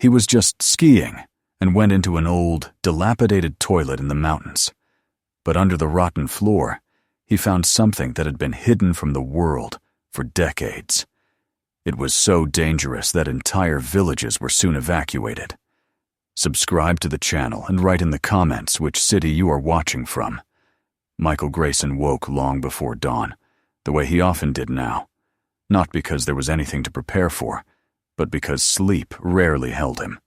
He was just skiing and went into an old, dilapidated toilet in the mountains. But under the rotten floor, he found something that had been hidden from the world for decades. It was so dangerous that entire villages were soon evacuated. Subscribe to the channel and write in the comments which city you are watching from. Michael Grayson woke long before dawn, the way he often did now, not because there was anything to prepare for, but because sleep rarely held him.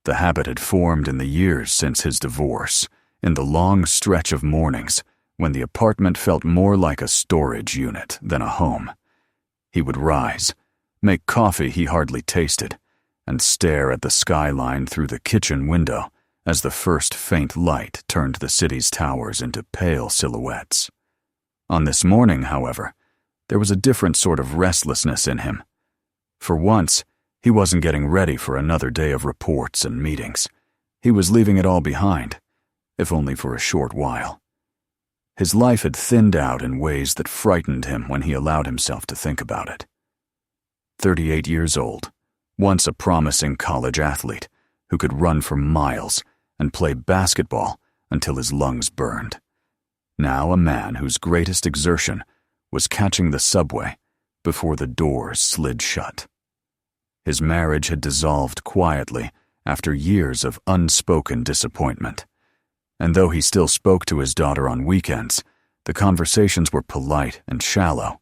The habit had formed in the years since his divorce, in the long stretch of mornings when the apartment felt more like a storage unit than a home. He would rise, make coffee he hardly tasted, and stare at the skyline through the kitchen window as the first faint light turned the city's towers into pale silhouettes. On this morning, however, there was a different sort of restlessness in him. For once, he wasn't getting ready for another day of reports and meetings. He was leaving it all behind, if only for a short while. His life had thinned out in ways that frightened him when he allowed himself to think about it. 38 years old, once a promising college athlete who could run for miles and play basketball until his lungs burned. Now a man whose greatest exertion was catching the subway before the doors slid shut. His marriage had dissolved quietly after years of unspoken disappointment. And though he still spoke to his daughter on weekends, the conversations were polite and shallow,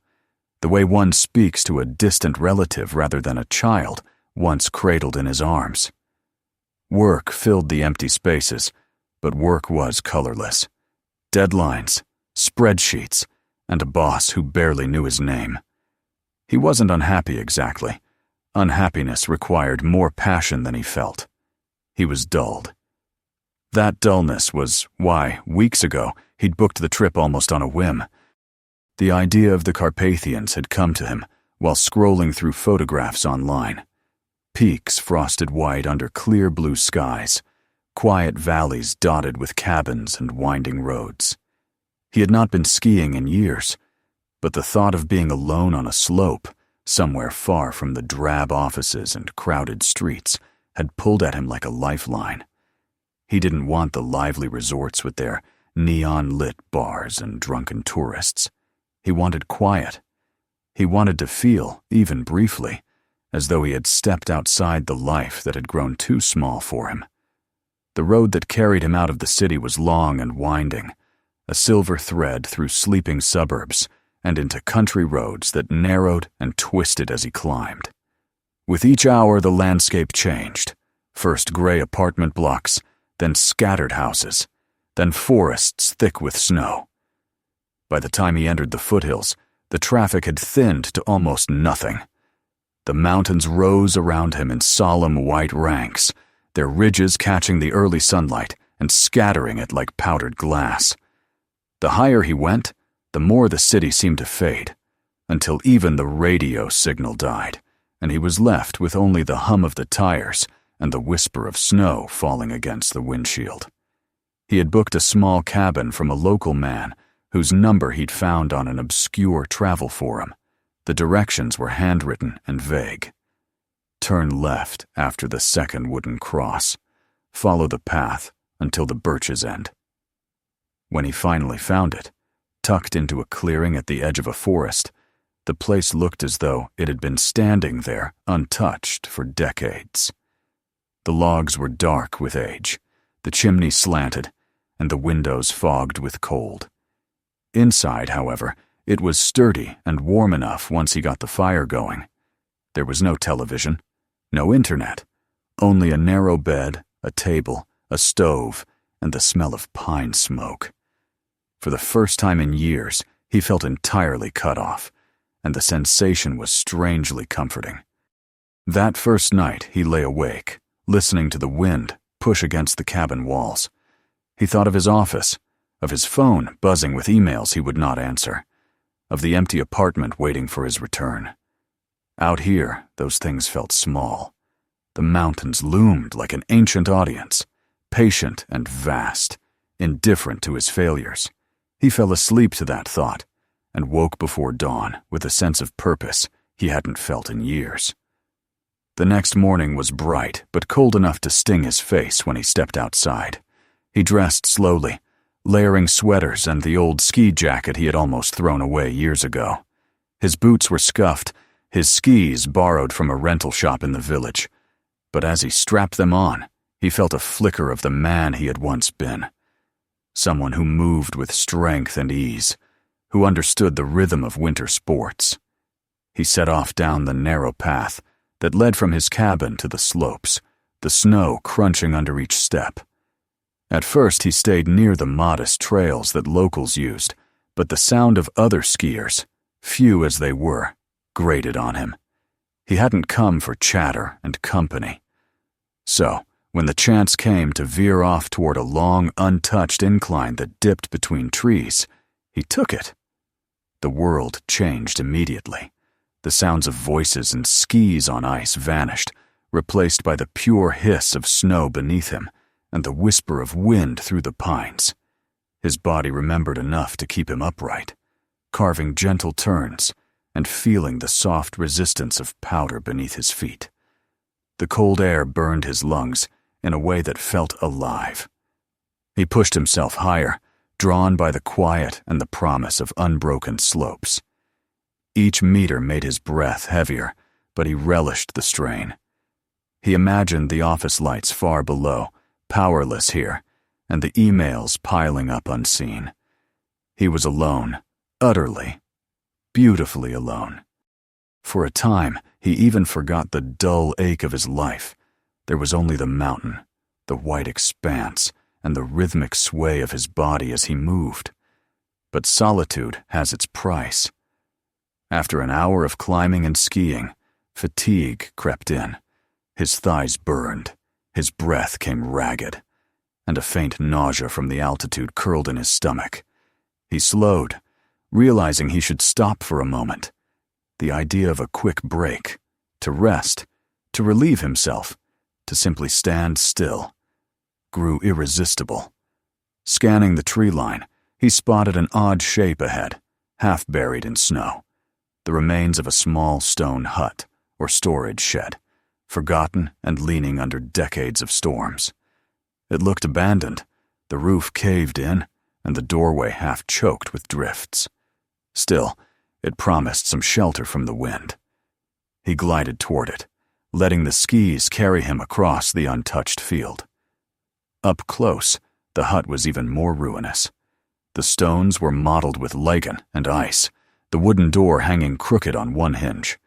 the way one speaks to a distant relative rather than a child once cradled in his arms. Work filled the empty spaces, but work was colorless. Deadlines, spreadsheets, and a boss who barely knew his name. He wasn't unhappy exactly. Unhappiness required more passion than he felt. He was dulled. That dullness was why, weeks ago, he'd booked the trip almost on a whim. The idea of the Carpathians had come to him while scrolling through photographs online. Peaks frosted white under clear blue skies, quiet valleys dotted with cabins and winding roads. He had not been skiing in years, but the thought of being alone on a slope, somewhere far from the drab offices and crowded streets, had pulled at him like a lifeline. He didn't want the lively resorts with their neon-lit bars and drunken tourists. He wanted quiet. He wanted to feel, even briefly, as though he had stepped outside the life that had grown too small for him. The road that carried him out of the city was long and winding, a silver thread through sleeping suburbs and into country roads that narrowed and twisted as he climbed. With each hour the landscape changed, first gray apartment blocks, then scattered houses, then forests thick with snow. By the time he entered the foothills, the traffic had thinned to almost nothing. The mountains rose around him in solemn white ranks, their ridges catching the early sunlight and scattering it like powdered glass. The higher he went, the more the city seemed to fade, until even the radio signal died, and he was left with only the hum of the tires and the whisper of snow falling against the windshield. He had booked a small cabin from a local man whose number he'd found on an obscure travel forum. The directions were handwritten and vague. Turn left after the second wooden cross. Follow the path until the birch's end. When he finally found it, tucked into a clearing at the edge of a forest, the place looked as though it had been standing there untouched for decades. The logs were dark with age, the chimney slanted, and the windows fogged with cold. Inside, however, it was sturdy and warm enough once he got the fire going. There was no television, no internet, only a narrow bed, a table, a stove, and the smell of pine smoke. For the first time in years, he felt entirely cut off, and the sensation was strangely comforting. That first night, he lay awake, listening to the wind push against the cabin walls. He thought of his office, of his phone buzzing with emails he would not answer, of the empty apartment waiting for his return. Out here, those things felt small. The mountains loomed like an ancient audience, patient and vast, indifferent to his failures. He fell asleep to that thought and woke before dawn with a sense of purpose he hadn't felt in years. The next morning was bright, but cold enough to sting his face when he stepped outside. He dressed slowly, layering sweaters and the old ski jacket he had almost thrown away years ago. His boots were scuffed, his skis borrowed from a rental shop in the village. But as he strapped them on, he felt a flicker of the man he had once been. Someone who moved with strength and ease, who understood the rhythm of winter sports. He set off down the narrow path that led from his cabin to the slopes, the snow crunching under each step. At first he stayed near the modest trails that locals used, but the sound of other skiers, few as they were, grated on him. He hadn't come for chatter and company. So, when the chance came to veer off toward a long, untouched incline that dipped between trees, he took it. The world changed immediately. The sounds of voices and skis on ice vanished, replaced by the pure hiss of snow beneath him and the whisper of wind through the pines. His body remembered enough to keep him upright, carving gentle turns and feeling the soft resistance of powder beneath his feet. The cold air burned his lungs in a way that felt alive. He pushed himself higher, drawn by the quiet and the promise of unbroken slopes. Each meter made his breath heavier, but he relished the strain. He imagined the office lights far below, powerless here, and the emails piling up unseen. He was alone, utterly, beautifully alone. For a time, he even forgot the dull ache of his life. There was only the mountain, the white expanse, and the rhythmic sway of his body as he moved. But solitude has its price. After an hour of climbing and skiing, fatigue crept in. His thighs burned, his breath came ragged, and a faint nausea from the altitude curled in his stomach. He slowed, realizing he should stop for a moment. The idea of a quick break, to rest, to relieve himself, to simply stand still, grew irresistible. Scanning the tree line, he spotted an odd shape ahead, half buried in snow. The remains of a small stone hut or storage shed, forgotten and leaning under decades of storms. It looked abandoned, the roof caved in, and the doorway half choked with drifts. Still, it promised some shelter from the wind. He glided toward it, letting the skis carry him across the untouched field. Up close, the hut was even more ruinous. The stones were mottled with lichen and ice, the wooden door hanging crooked on one hinge.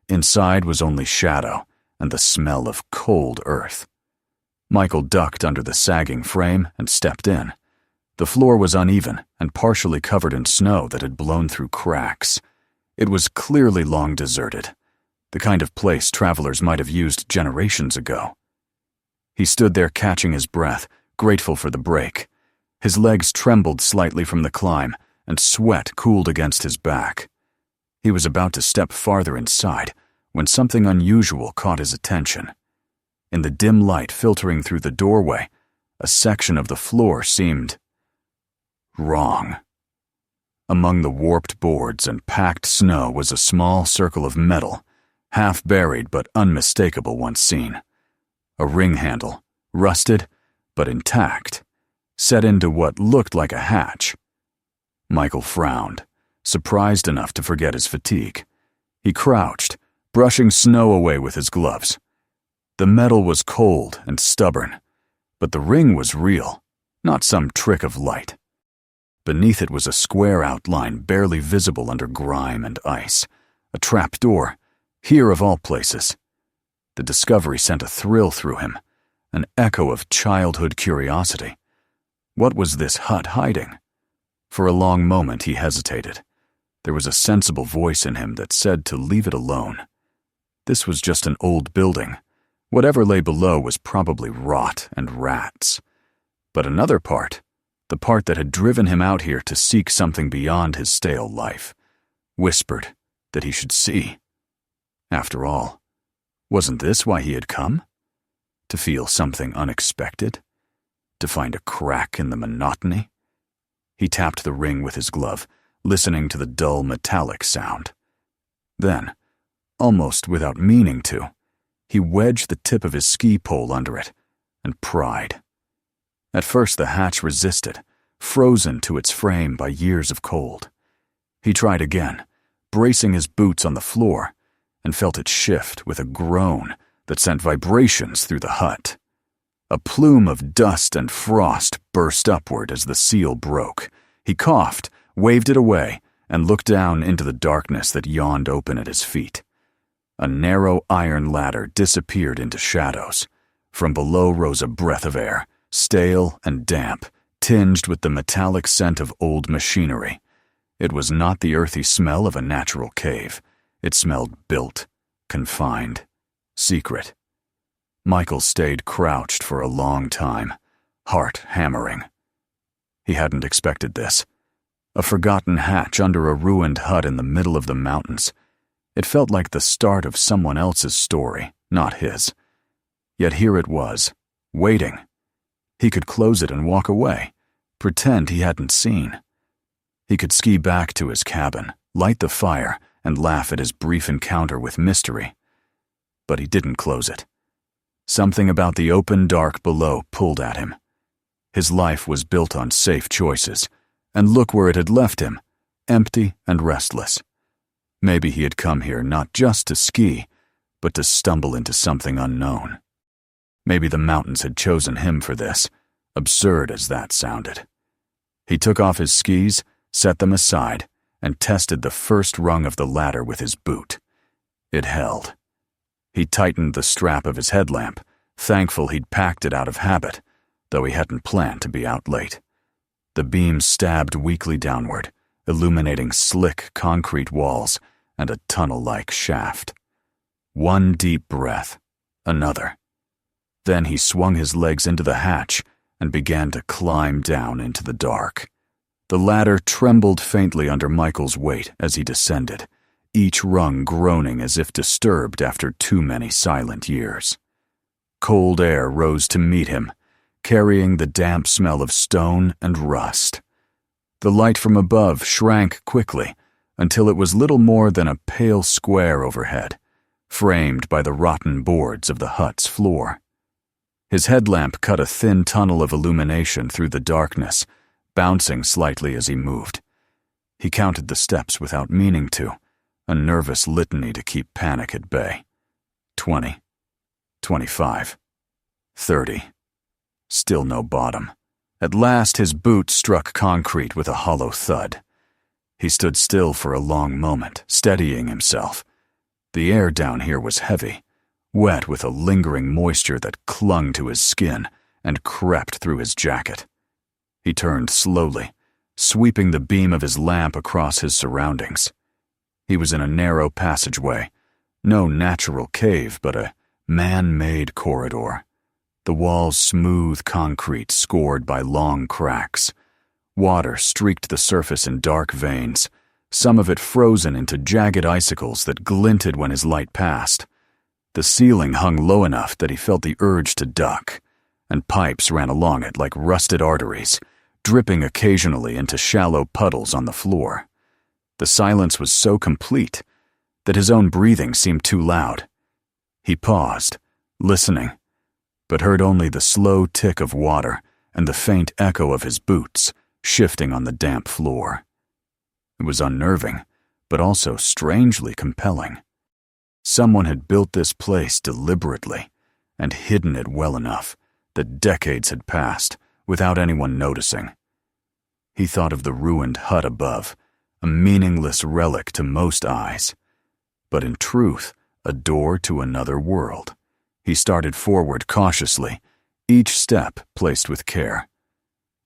Inside was only shadow and the smell of cold earth. Michael ducked under the sagging frame and stepped in. The floor was uneven and partially covered in snow that had blown through cracks. It was clearly long deserted, the kind of place travelers might have used generations ago. He stood there catching his breath, grateful for the break. His legs trembled slightly from the climb, and sweat cooled against his back. He was about to step farther inside when something unusual caught his attention. In the dim light filtering through the doorway, a section of the floor seemed wrong. Among the warped boards and packed snow was a small circle of metal, half buried but unmistakable once seen. A ring handle, rusted but intact, set into what looked like a hatch. Michael frowned, surprised enough to forget his fatigue. He crouched, brushing snow away with his gloves. The metal was cold and stubborn, but the ring was real, not some trick of light. Beneath it was a square outline barely visible under grime and ice, a trap door, here of all places. The discovery sent a thrill through him, an echo of childhood curiosity. What was this hut hiding? For a long moment he hesitated. There was a sensible voice in him that said to leave it alone. This was just an old building. Whatever lay below was probably rot and rats. But another part, the part that had driven him out here to seek something beyond his stale life, whispered that he should see. After all, wasn't this why he had come? To feel something unexpected? To find a crack in the monotony? He tapped the ring with his glove, listening to the dull metallic sound. Then, almost without meaning to, He wedged the tip of his ski pole under it and pried. At first the hatch resisted, frozen to its frame by years of cold. He tried again, bracing his boots on the floor, and felt it shift with a groan that sent vibrations through the hut. A plume of dust and frost burst upward as the seal broke. He coughed, waved it away, and looked down into the darkness that yawned open at his feet. A narrow iron ladder disappeared into shadows. From below rose a breath of air, stale and damp, tinged with the metallic scent of old machinery. It was not the earthy smell of a natural cave. It smelled built, confined, secret. Michael stayed crouched for a long time, heart hammering. He hadn't expected this. A forgotten hatch under a ruined hut in the middle of the mountains. It felt like the start of someone else's story, not his. Yet here it was, waiting. He could close it and walk away, pretend he hadn't seen. He could ski back to his cabin, light the fire, and laugh at his brief encounter with mystery. But he didn't close it. Something about the open dark below pulled at him. His life was built on safe choices, and look where it had left him, empty and restless. Maybe he had come here not just to ski, but to stumble into something unknown. Maybe the mountains had chosen him for this, absurd as that sounded. He took off his skis, set them aside, and tested the first rung of the ladder with his boot. It held. He tightened the strap of his headlamp, thankful he'd packed it out of habit, though he hadn't planned to be out late. The beam stabbed weakly downward, illuminating slick concrete walls and a tunnel-like shaft. One deep breath, another. Then he swung his legs into the hatch and began to climb down into the dark. The ladder trembled faintly under Michael's weight as he descended, each rung groaning as if disturbed after too many silent years. Cold air rose to meet him, carrying the damp smell of stone and rust. The light from above shrank quickly until it was little more than a pale square overhead, framed by the rotten boards of the hut's floor. His headlamp cut a thin tunnel of illumination through the darkness, bouncing slightly as he moved. He counted the steps without meaning to, a nervous litany to keep panic at bay. 20, 25, 30. Still no bottom. At last his boot struck concrete with a hollow thud. He stood still for a long moment, steadying himself. The air down here was heavy, wet with a lingering moisture that clung to his skin and crept through his jacket. He turned slowly, sweeping the beam of his lamp across his surroundings. He was in a narrow passageway, no natural cave, but a man-made corridor. The walls smooth concrete scored by long cracks. Water streaked the surface in dark veins, some of it frozen into jagged icicles that glinted when his light passed. The ceiling hung low enough that he felt the urge to duck, and pipes ran along it like rusted arteries, dripping occasionally into shallow puddles on the floor. The silence was so complete that his own breathing seemed too loud. He paused, listening, but heard only the slow tick of water and the faint echo of his boots shifting on the damp floor. It was unnerving, but also strangely compelling. Someone had built this place deliberately and hidden it well enough that decades had passed without anyone noticing. He thought of the ruined hut above, a meaningless relic to most eyes, but in truth, a door to another world. He started forward cautiously, each step placed with care.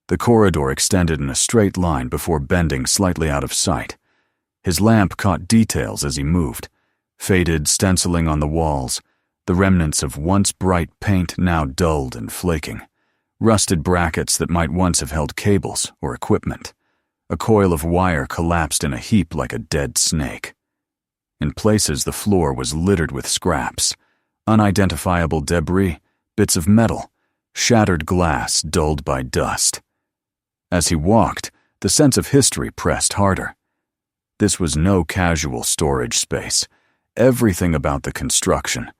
The corridor extended in a straight line before bending slightly out of sight. His lamp caught details as he moved, faded stenciling on the walls, the remnants of once bright paint now dulled and flaking, rusted brackets that might once have held cables or equipment. A coil of wire collapsed in a heap like a dead snake. In places, the floor was littered with scraps, unidentifiable debris, bits of metal, shattered glass dulled by dust. As he walked, the sense of history pressed harder. This was no casual storage space. Everything about the construction,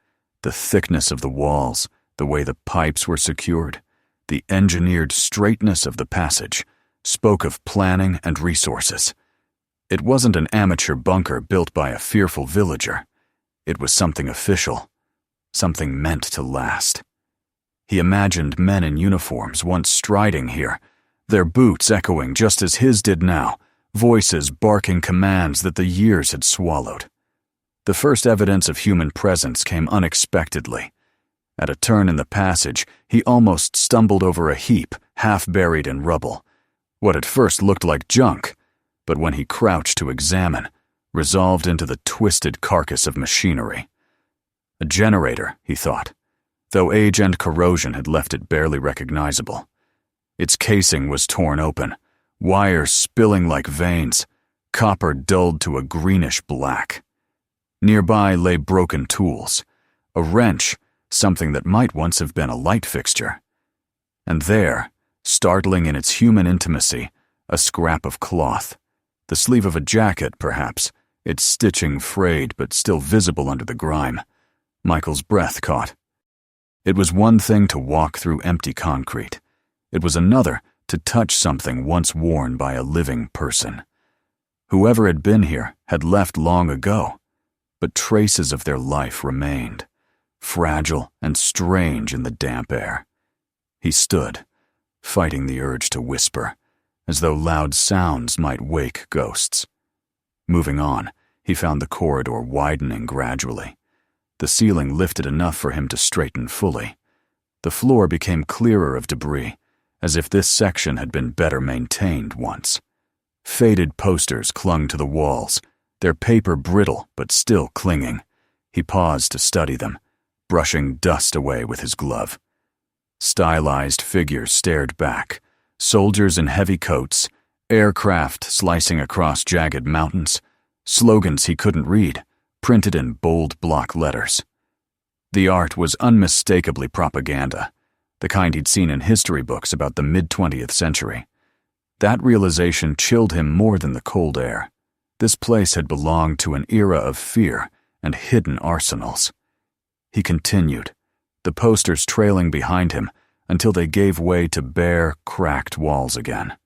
The thickness of the walls, the way the pipes were secured, the engineered straightness of the passage, spoke of planning and resources. It wasn't an amateur bunker built by a fearful villager. It was something official, something meant to last. He imagined men in uniforms once striding here, their boots echoing just as his did now, voices barking commands that the years had swallowed. The first evidence of human presence came unexpectedly. At a turn in the passage, he almost stumbled over a heap, half buried in rubble. What at first looked like junk, but when he crouched to examine, resolved into the twisted carcass of machinery. A generator, he thought, though age and corrosion had left it barely recognizable. Its casing was torn open, wires spilling like veins, copper dulled to a greenish black. Nearby lay broken tools, a wrench, something that might once have been a light fixture. And there, startling in its human intimacy, a scrap of cloth, the sleeve of a jacket, perhaps, its stitching frayed but still visible under the grime. Michael's breath caught. It was one thing to walk through empty concrete. It was another to touch something once worn by a living person. Whoever had been here had left long ago, but traces of their life remained, fragile and strange in the damp air. He stood, fighting the urge to whisper, as though loud sounds might wake ghosts. Moving on, he found the corridor widening gradually. The ceiling lifted enough for him to straighten fully. The floor became clearer of debris, as if this section had been better maintained once. Faded posters clung to the walls, their paper brittle but still clinging. He paused to study them, brushing dust away with his glove. Stylized figures stared back, soldiers in heavy coats, aircraft slicing across jagged mountains, slogans he couldn't read, printed in bold block letters. The art was unmistakably propaganda, the kind he'd seen in history books about the mid-20th century. That realization chilled him more than the cold air. This place had belonged to an era of fear and hidden arsenals. He continued, the posters trailing behind him until they gave way to bare, cracked walls again.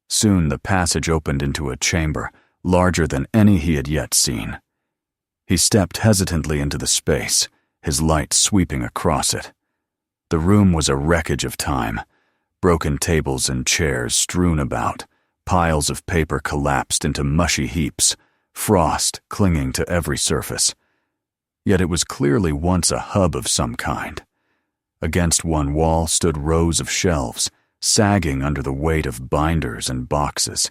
Soon the passage opened into a chamber larger than any he had yet seen. He stepped hesitantly into the space, his light sweeping across it. The room was a wreckage of time, broken tables and chairs strewn about, piles of paper collapsed into mushy heaps, frost clinging to every surface. Yet it was clearly once a hub of some kind. Against one wall stood rows of shelves, sagging under the weight of binders and boxes,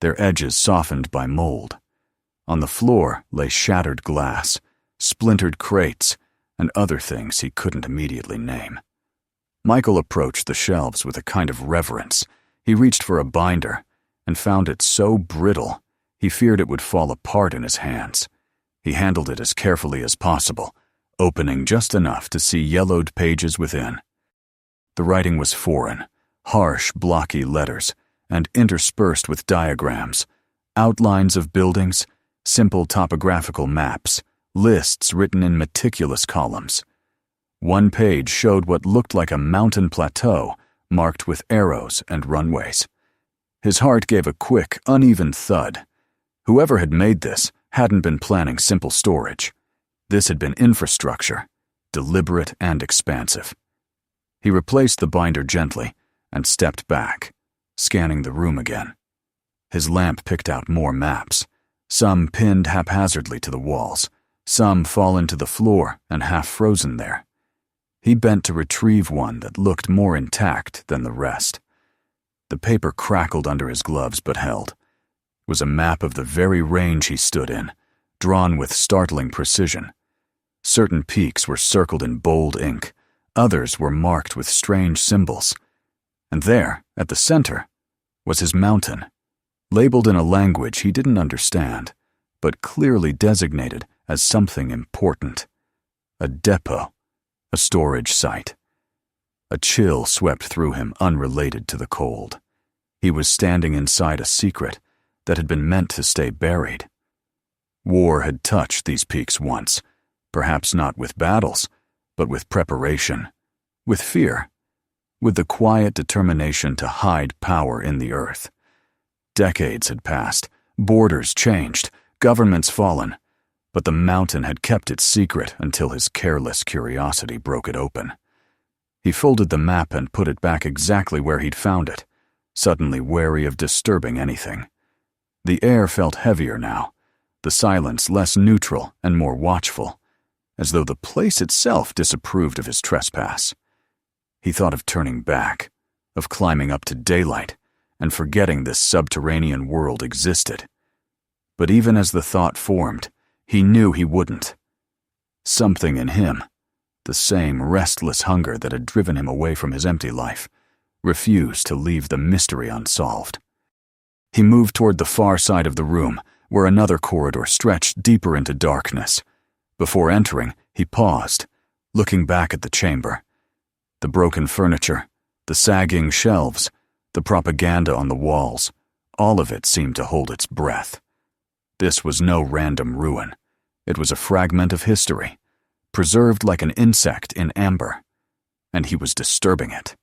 their edges softened by mold. On the floor lay shattered glass, splintered crates, and other things he couldn't immediately name. Michael approached the shelves with a kind of reverence. He reached for a binder and found it so brittle he feared it would fall apart in his hands. He handled it as carefully as possible, opening just enough to see yellowed pages within. The writing was foreign, harsh, blocky letters, and interspersed with diagrams, outlines of buildings, simple topographical maps, lists written in meticulous columns. One page showed what looked like a mountain plateau marked with arrows and runways. His heart gave a quick, uneven thud. Whoever had made this hadn't been planning simple storage. This had been infrastructure, deliberate and expansive. He replaced the binder gently and stepped back, scanning the room again. His lamp picked out more maps, some pinned haphazardly to the walls, some fallen to the floor and half frozen there. He bent to retrieve one that looked more intact than the rest. The paper crackled under his gloves but held. It was a map of the very range he stood in, drawn with startling precision. Certain peaks were circled in bold ink, others were marked with strange symbols. And there, at the center, was his mountain, labeled in a language he didn't understand, but clearly designated as something important. A depot, a storage site. A chill swept through him unrelated to the cold. He was standing inside a secret that had been meant to stay buried. War had touched these peaks once, Perhaps not with battles, but with preparation, with fear, with the quiet determination to hide power in the earth. Decades had passed, borders changed, governments fallen, but the mountain had kept its secret until his careless curiosity broke it open. He folded the map and put it back exactly where he'd found it, suddenly wary of disturbing anything. The air felt heavier now, the silence less neutral and more watchful, as though the place itself disapproved of his trespass. He thought of turning back, of climbing up to daylight, and forgetting this subterranean world existed. But even as the thought formed, he knew he wouldn't. Something in him, the same restless hunger that had driven him away from his empty life, refused to leave the mystery unsolved. He moved toward the far side of the room, where another corridor stretched deeper into darkness. Before entering, he paused, looking back at the chamber. The broken furniture, the sagging shelves, the propaganda on the walls, all of it seemed to hold its breath. This was no random ruin. It was a fragment of history, preserved like an insect in amber, and he was disturbing it.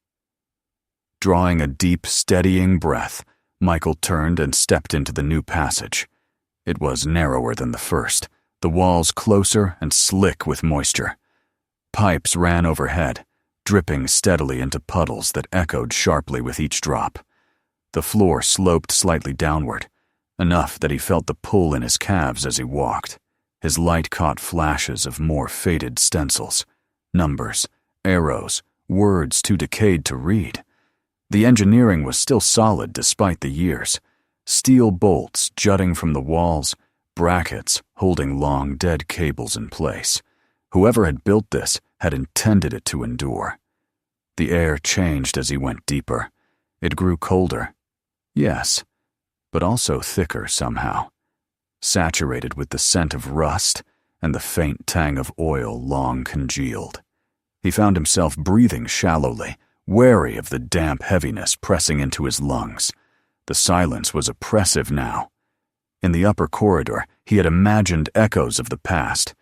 Drawing a deep, steadying breath, Michael turned and stepped into the new passage. It was narrower than the first, the walls closer and slick with moisture. Pipes ran overhead, dripping steadily into puddles that echoed sharply with each drop. The floor sloped slightly downward, enough that he felt the pull in his calves as he walked. His light caught flashes of more faded stencils, numbers, arrows, words too decayed to read. The engineering was still solid despite the years. Steel bolts jutting from the walls, brackets holding long dead cables in place. Whoever had built this had intended it to endure. The air changed as he went deeper. It grew colder. Yes, but also thicker somehow, saturated with the scent of rust and the faint tang of oil long congealed. He found himself breathing shallowly, wary of the damp heaviness pressing into his lungs. The silence was oppressive now. In the upper corridor, he had imagined echoes of the past.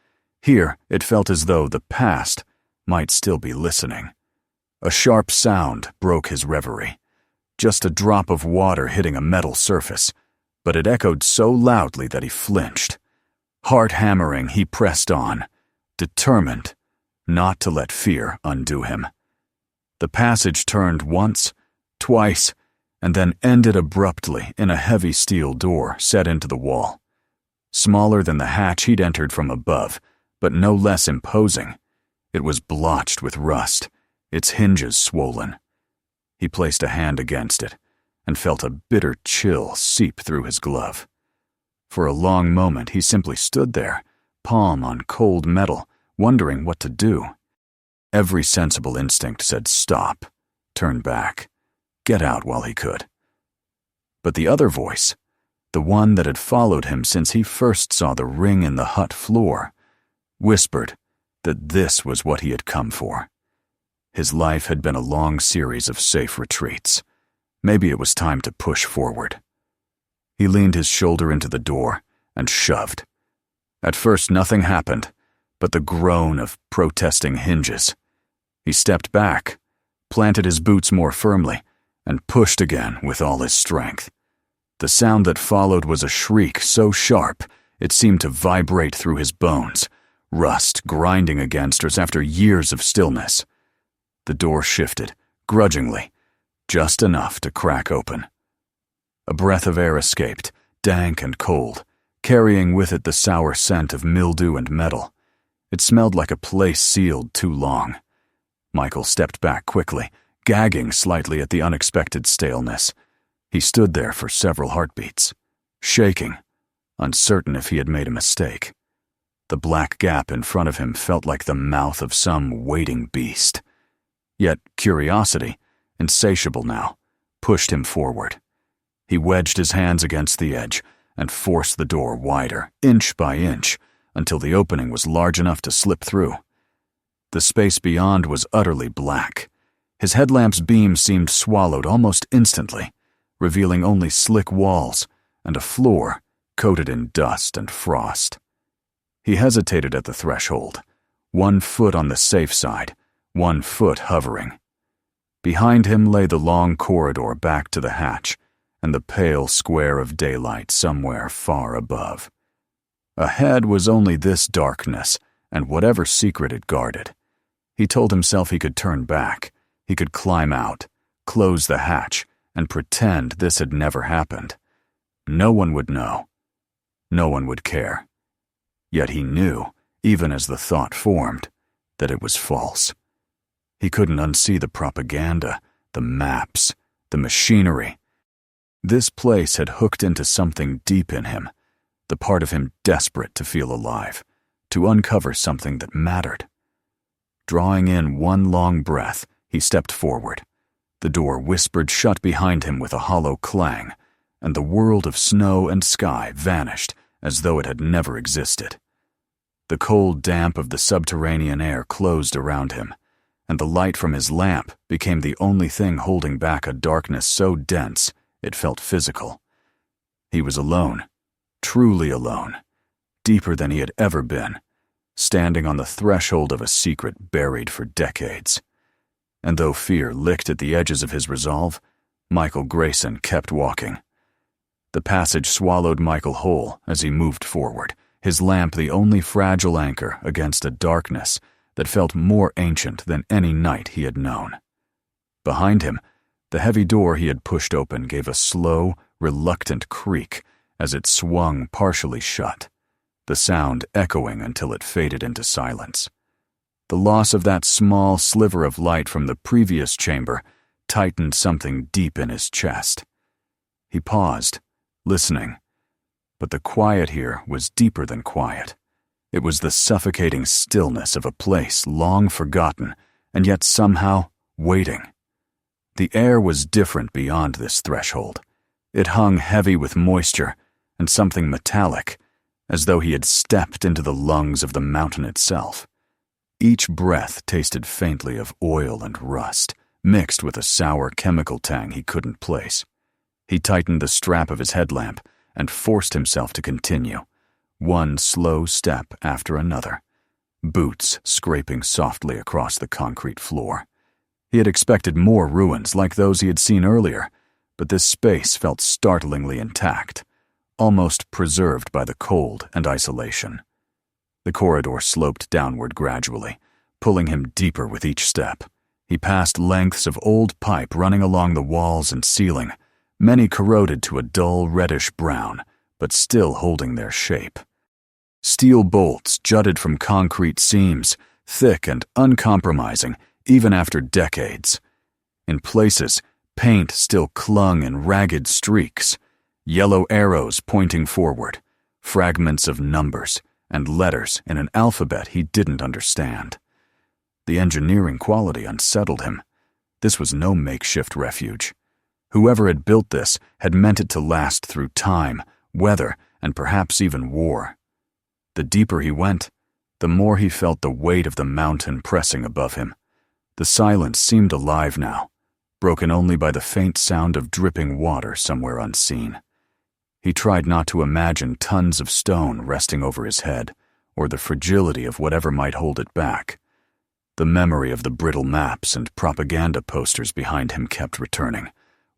Here, it felt as though the past might still be listening. A sharp sound broke his reverie. Just a drop of water hitting a metal surface, but it echoed so loudly that he flinched. Heart hammering, he pressed on, determined not to let fear undo him. The passage turned once, twice, and then ended abruptly in a heavy steel door set into the wall. Smaller than the hatch he'd entered from above, but no less imposing. It was blotched with rust, its hinges swollen. He placed a hand against it and felt a bitter chill seep through his glove. For a long moment he simply stood there, palm on cold metal, wondering what to do. Every sensible instinct said stop, turn back, get out while he could. But the other voice, the one that had followed him since he first saw the ring in the hut floor, whispered that this was what he had come for. His life had been a long series of safe retreats. Maybe it was time to push forward. He leaned his shoulder into the door and shoved. At first nothing happened, but the groan of protesting hinges. He stepped back, planted his boots more firmly, and pushed again with all his strength. The sound that followed was a shriek so sharp it seemed to vibrate through his bones, rust grinding against us after years of stillness. The door shifted, grudgingly, just enough to crack open. A breath of air escaped, dank and cold, carrying with it the sour scent of mildew and metal. It smelled like a place sealed too long. Michael stepped back quickly, gagging slightly at the unexpected staleness. He stood there for several heartbeats, shaking, uncertain if he had made a mistake. The black gap in front of him felt like the mouth of some waiting beast. Yet curiosity, insatiable now, pushed him forward. He wedged his hands against the edge and forced the door wider, inch by inch, until the opening was large enough to slip through. The space beyond was utterly black. His headlamp's beam seemed swallowed almost instantly, revealing only slick walls and a floor coated in dust and frost. He hesitated at the threshold, 1 foot on the safe side, 1 foot hovering. Behind him lay the long corridor back to the hatch, and the pale square of daylight somewhere far above. Ahead was only this darkness, and whatever secret it guarded. He told himself he could turn back, he could climb out, close the hatch, and pretend this had never happened. No one would know. No one would care. Yet he knew, even as the thought formed, that it was false. He couldn't unsee the propaganda, the maps, the machinery. This place had hooked into something deep in him, the part of him desperate to feel alive, to uncover something that mattered. Drawing in 1 long breath, he stepped forward. The door whispered shut behind him with a hollow clang, and the world of snow and sky vanished as though it had never existed. The cold damp of the subterranean air closed around him, and the light from his lamp became the only thing holding back a darkness so dense it felt physical. He was alone, truly alone, deeper than he had ever been, standing on the threshold of a secret buried for decades. And though fear licked at the edges of his resolve, Michael Grayson kept walking. The passage swallowed Michael whole as he moved forward, his lamp the only fragile anchor against a darkness that felt more ancient than any night he had known. Behind him, the heavy door he had pushed open gave a slow, reluctant creak as it swung partially shut, the sound echoing until it faded into silence. The loss of that small sliver of light from the previous chamber tightened something deep in his chest. He paused, listening, but the quiet here was deeper than quiet. It was the suffocating stillness of a place long forgotten and yet somehow waiting. The air was different beyond this threshold. It hung heavy with moisture and something metallic, as though he had stepped into the lungs of the mountain itself. Each breath tasted faintly of oil and rust, mixed with a sour chemical tang he couldn't place. He tightened the strap of his headlamp and forced himself to continue, 1 slow step after another, boots scraping softly across the concrete floor. He had expected more ruins like those he had seen earlier, but this space felt startlingly intact, almost preserved by the cold and isolation. The corridor sloped downward gradually, pulling him deeper with each step. He passed lengths of old pipe running along the walls and ceiling, many corroded to a dull reddish brown, but still holding their shape. Steel bolts jutted from concrete seams, thick and uncompromising, even after decades. In places, paint still clung in ragged streaks, yellow arrows pointing forward, fragments of numbers and letters in an alphabet he didn't understand. The engineering quality unsettled him. This was no makeshift refuge. Whoever had built this had meant it to last through time, weather, and perhaps even war. The deeper he went, the more he felt the weight of the mountain pressing above him. The silence seemed alive now, broken only by the faint sound of dripping water somewhere unseen. He tried not to imagine tons of stone resting over his head, or the fragility of whatever might hold it back. The memory of the brittle maps and propaganda posters behind him kept returning,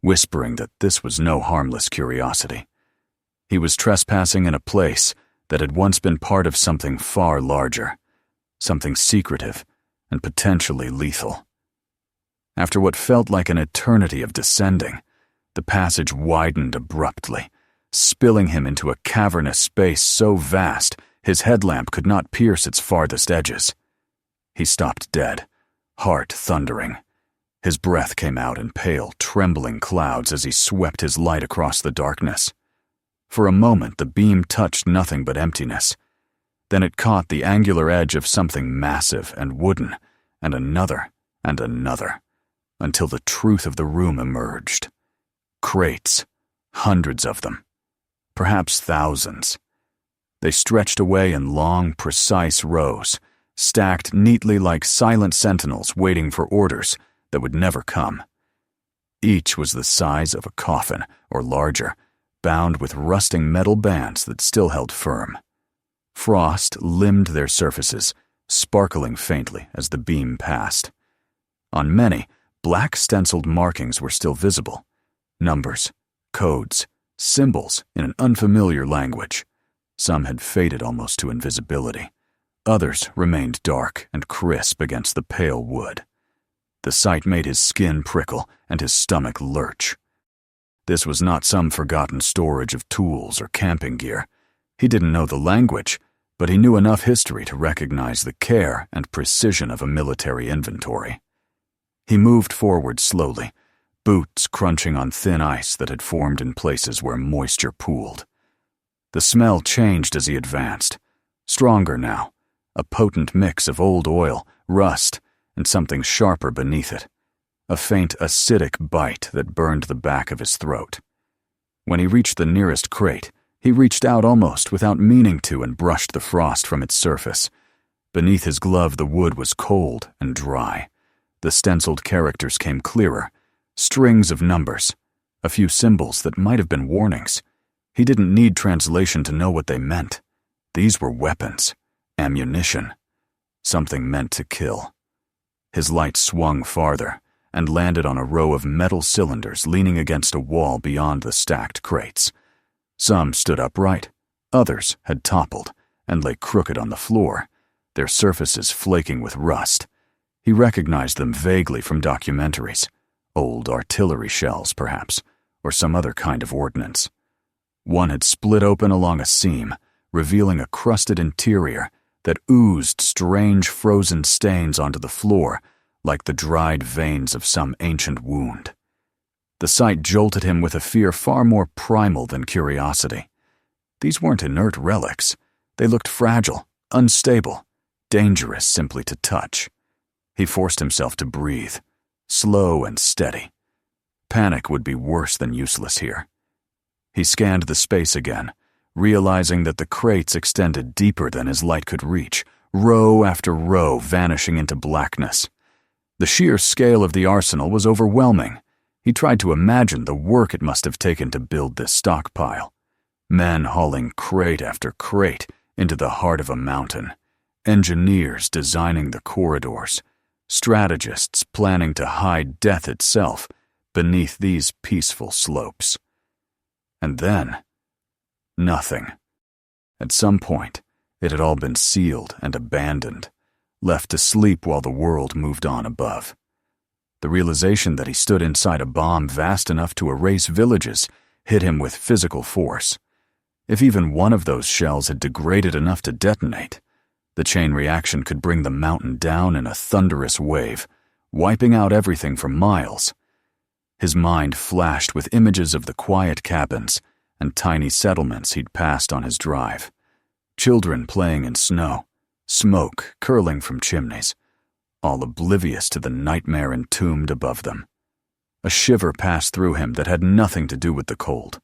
whispering that this was no harmless curiosity. He was trespassing in a place that had once been part of something far larger, something secretive and potentially lethal. After what felt like an eternity of descending, the passage widened abruptly, spilling him into a cavernous space so vast his headlamp could not pierce its farthest edges. He stopped dead, heart thundering. His breath came out in pale, trembling clouds as he swept his light across the darkness. For a moment, the beam touched nothing but emptiness. Then it caught the angular edge of something massive and wooden, and another, until the truth of the room emerged. Crates, hundreds of them, perhaps thousands. They stretched away in long, precise rows, stacked neatly like silent sentinels waiting for orders that would never come. Each was the size of a coffin, or larger, bound with rusting metal bands that still held firm. Frost limned their surfaces, sparkling faintly as the beam passed. On many, black stenciled markings were still visible. Numbers, codes, symbols in an unfamiliar language. Some had faded almost to invisibility. Others remained dark and crisp against the pale wood. The sight made his skin prickle and his stomach lurch. This was not some forgotten storage of tools or camping gear. He didn't know the language, but he knew enough history to recognize the care and precision of a military inventory. He moved forward slowly, boots crunching on thin ice that had formed in places where moisture pooled. The smell changed as he advanced, stronger now, a potent mix of old oil, rust, and something sharper beneath it, a faint acidic bite that burned the back of his throat. When he reached the nearest crate, he reached out almost without meaning to and brushed the frost from its surface. Beneath his glove the wood was cold and dry. The stenciled characters came clearer, strings of numbers, a few symbols that might have been warnings. He didn't need translation to know what they meant. These were weapons, ammunition, something meant to kill. His light swung farther and landed on a row of metal cylinders leaning against a wall beyond the stacked crates. Some stood upright, others had toppled and lay crooked on the floor, their surfaces flaking with rust. He recognized them vaguely from documentaries, old artillery shells perhaps, or some other kind of ordnance. One had split open along a seam, revealing a crusted interior that oozed strange frozen stains onto the floor like the dried veins of some ancient wound. The sight jolted him with a fear far more primal than curiosity. These weren't inert relics. They looked fragile, unstable, dangerous simply to touch. He forced himself to breathe, slow and steady. Panic would be worse than useless here. He scanned the space again, realizing that the crates extended deeper than his light could reach, row after row vanishing into blackness. The sheer scale of the arsenal was overwhelming. He tried to imagine the work it must have taken to build this stockpile. Men hauling crate after crate into the heart of a mountain, engineers designing the corridors, strategists planning to hide death itself beneath these peaceful slopes. And then, nothing. At some point, it had all been sealed and abandoned, left to sleep while the world moved on above. The realization that he stood inside a bomb vast enough to erase villages hit him with physical force. If even one of those shells had degraded enough to detonate, the chain reaction could bring the mountain down in a thunderous wave, wiping out everything for miles. His mind flashed with images of the quiet cabins and tiny settlements he'd passed on his drive. Children playing in snow, smoke curling from chimneys, all oblivious to the nightmare entombed above them. A shiver passed through him that had nothing to do with the cold.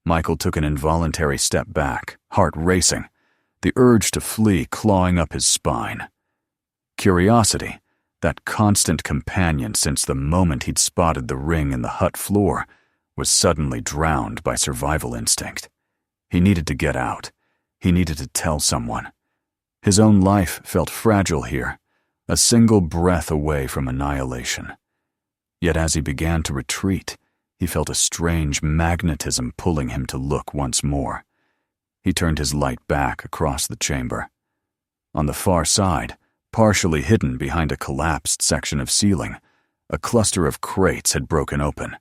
Michael took an involuntary step back, heart racing, the urge to flee clawing up his spine. Curiosity, that constant companion since the moment he'd spotted the ring in the hut floor, was suddenly drowned by survival instinct. He needed to get out. He needed to tell someone. His own life felt fragile here, a single breath away from annihilation. Yet as he began to retreat, he felt a strange magnetism pulling him to look once more. He turned his light back across the chamber. On the far side, partially hidden behind a collapsed section of ceiling, a cluster of crates had broken open.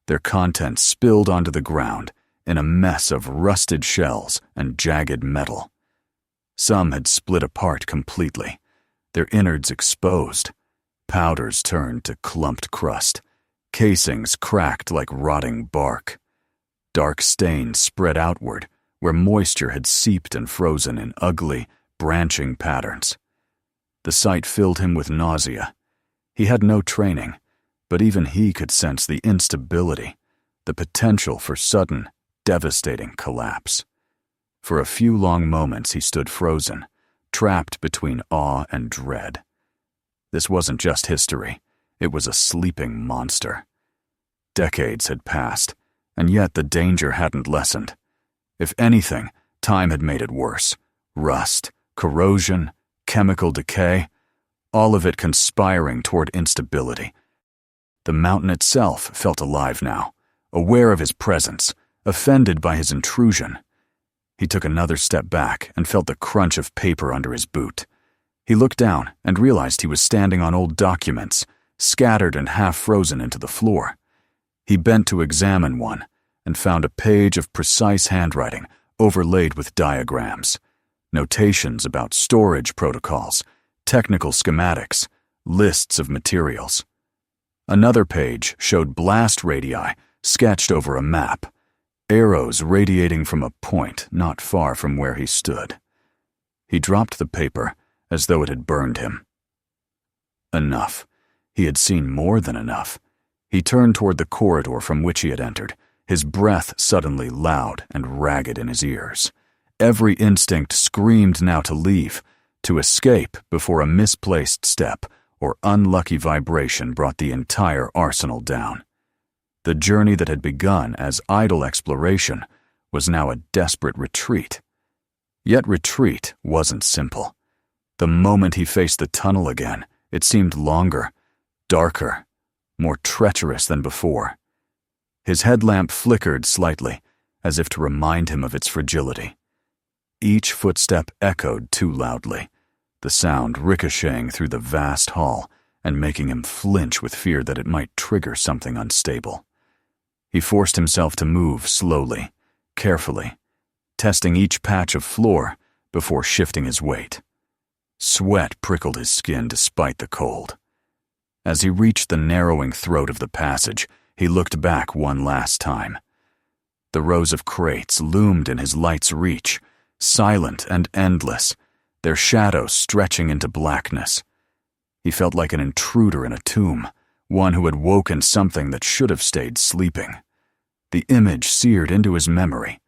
Their contents spilled onto the ground in a mess of rusted shells and jagged metal. Some had split apart completely, their innards exposed, powders turned to clumped crust, casings cracked like rotting bark. Dark stains spread outward where moisture had seeped and frozen in ugly, branching patterns. The sight filled him with nausea. He had no training, but even he could sense the instability, the potential for sudden, devastating collapse. For a few long moments he stood frozen, trapped between awe and dread. This wasn't just history, it was a sleeping monster. Decades had passed, and yet the danger hadn't lessened. If anything, Time had made it worse. Rust, corrosion, chemical decay, all of it conspiring toward instability. The mountain itself felt alive now, aware of his presence, offended by his intrusion. He took another step back and felt the crunch of paper under his boot. He looked down and realized he was standing on old documents, scattered and half-frozen into the floor. He bent to examine one and found a page of precise handwriting overlaid with diagrams, notations about storage protocols, technical schematics, lists of materials. Another page showed blast radii sketched over a map, arrows radiating from a point not far from where he stood. He dropped the paper as though it had burned him. Enough. He had seen more than enough. He turned toward the corridor from which he had entered, his breath suddenly loud and ragged in his ears. Every instinct screamed now to leave, to escape before a misplaced step or unlucky vibration brought the entire arsenal down. The journey that had begun as idle exploration was now a desperate retreat. Yet retreat wasn't simple. The moment he faced the tunnel again, it seemed longer, darker, more treacherous than before. His headlamp flickered slightly, as if to remind him of its fragility. Each footstep echoed too loudly, the sound ricocheting through the vast hall and making him flinch with fear that it might trigger something unstable. He forced himself to move slowly, carefully, testing each patch of floor before shifting his weight. Sweat prickled his skin despite the cold. As he reached the narrowing throat of the passage, he looked back one last time. The rows of crates loomed in his light's reach, silent and endless, their shadows stretching into blackness. He felt like an intruder in a tomb, one who had woken something that should have stayed sleeping. The image seared into his memory,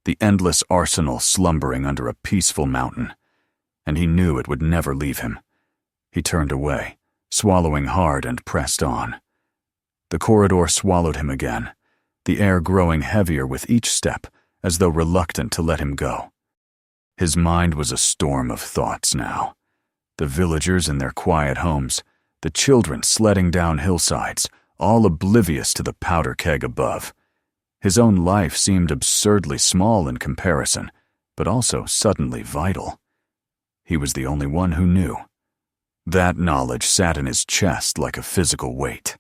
the endless arsenal slumbering under a peaceful mountain, and he knew it would never leave him. He turned away, swallowing hard, and pressed on. The corridor swallowed him again, the air growing heavier with each step, as though reluctant to let him go. His mind was a storm of thoughts now. The villagers in their quiet homes, the children sledding down hillsides, all oblivious to the powder keg above. His own life seemed absurdly small in comparison, but also suddenly vital. He was the only one who knew. That knowledge sat in his chest like a physical weight.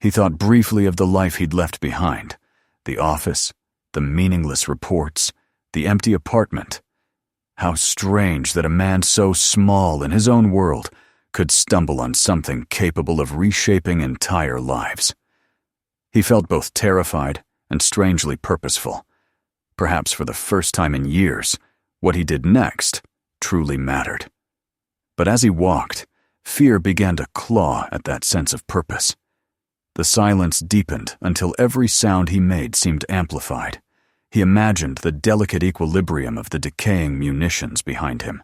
He thought briefly of the life he'd left behind, the office, the meaningless reports, the empty apartment. How strange that a man so small in his own world could stumble on something capable of reshaping entire lives. He felt both terrified and strangely purposeful. Perhaps for the first time in years, what he did next truly mattered. But as he walked, fear began to claw at that sense of purpose. The silence deepened until every sound he made seemed amplified. He imagined the delicate equilibrium of the decaying munitions behind him.